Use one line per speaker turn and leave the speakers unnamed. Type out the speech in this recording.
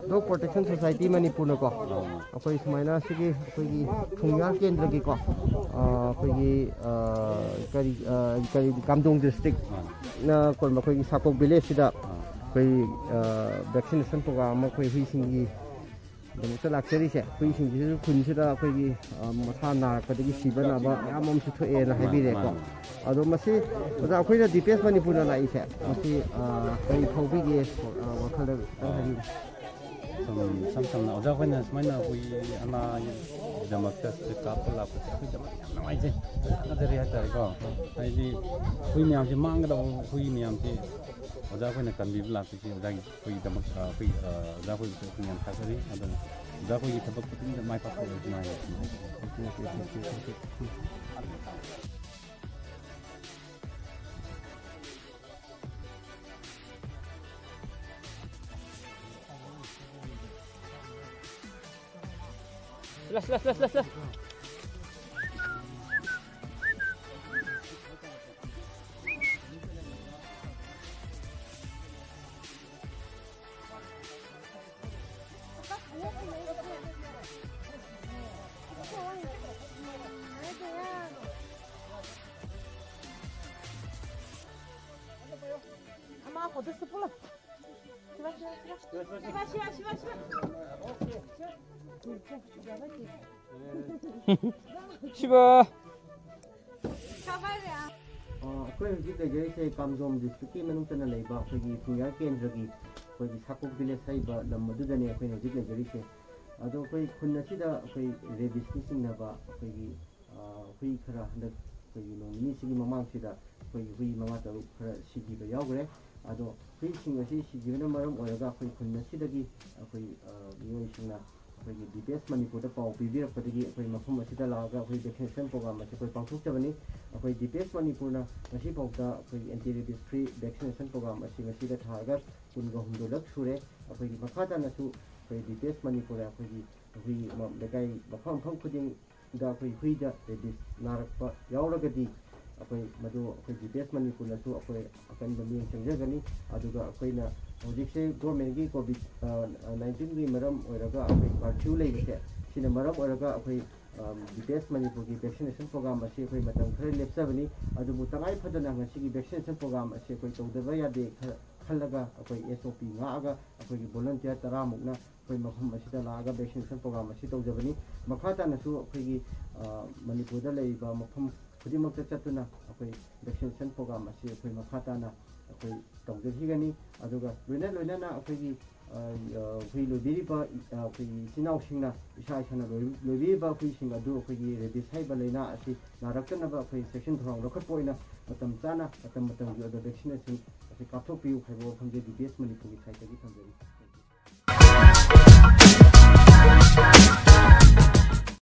Dog Protection Society Manipur ko akoy sumaina sige akoy thungya kendra gi ko akoy kari Kamdong district na kon akoy Sakok village sida akoy vaccination program akoy huising gi dumuta laksari se huising gi kun sida akoy matha na kadagi sibana ba amom su thoe na habi re ko ado masi oda akoy na DPS Manipur na lai se masi akoy thobi gi wakhal da hari
samsam oda khoi na smaina hui ama jamak ta kapal la hui jamak namai je adari hatar ko ai di hui miam ji mang da hui miam ji oda khoi na kan bi la ki oda hui jamak hui oda hui miam thasari adan oda hui thabak tin da mai pa ko mai
Las. Ama ako dito pula. Siva. Shiba.
Akoy hujik lejari se Kamdong district ki manung tana leiba akoy gi thungya kendra gi akoy gi Sakok village saiba lam maduda ne akoy hujik lejari se ado akoy khunna sida akoy rabies ni singna ba akoy gi hui khara handak akoy gi nongni sigi mamang sida akoy hui mama taru khara sigi ba yawgre ado hui sing asi sigi na maram oyaga akoy khunna sida gi akoy miyoi singna akoy DPS Manipur da pau pibir padagi akoy mafum asida laga akoy vaccination program ase akoy pangthuk chabani akoy DPS Manipur na ngasi pauta akoy anti rabies free vaccination program ase ngasi da tharga kunga humdolak sure akoy makhata na su akoy DPS Manipur akoy hui lekai mafam khuding da akoy hui da rabies narakpa yauragadi akoy madu akoy DPS Manipur na su akoy akan bami changjagani aduga akoy na hojikse government gi COVID-19 gi maram oiraga akoy curfew leibse sina maram oiraga akoy DPS Manipur gi vaccination program ase akoy matam khare lepsabani adubu tangai phadana ngasi gi vaccination program ase akoy tawdaba yade khallaga akoy SOP ngaaga akoy gi volunteer 10 mukna akoy mafam asida laaga vaccination program ase tawjabani makhata na su akoy gi Manipur da leiba mafam khudimak chatuna akoy vaccination program ase akoy makhata na akoy tawjahigani aduga loina na akoy hui loibiriba akoy sinau singna isa isana loibiriba hui sing adu akoy rabies haiba leina asi naraktanaba akoy section thorang lokhat poina matam chana matam gi vaccination कापथोꯛꯄꯤꯌꯨ ꯍꯥꯏꯕ ꯋꯥꯐꯝꯁꯦ DPS ꯃꯅꯤꯄꯨꯔꯒꯤ ꯁꯥꯏꯠꯇꯒꯤ ꯊꯝꯖꯔꯤ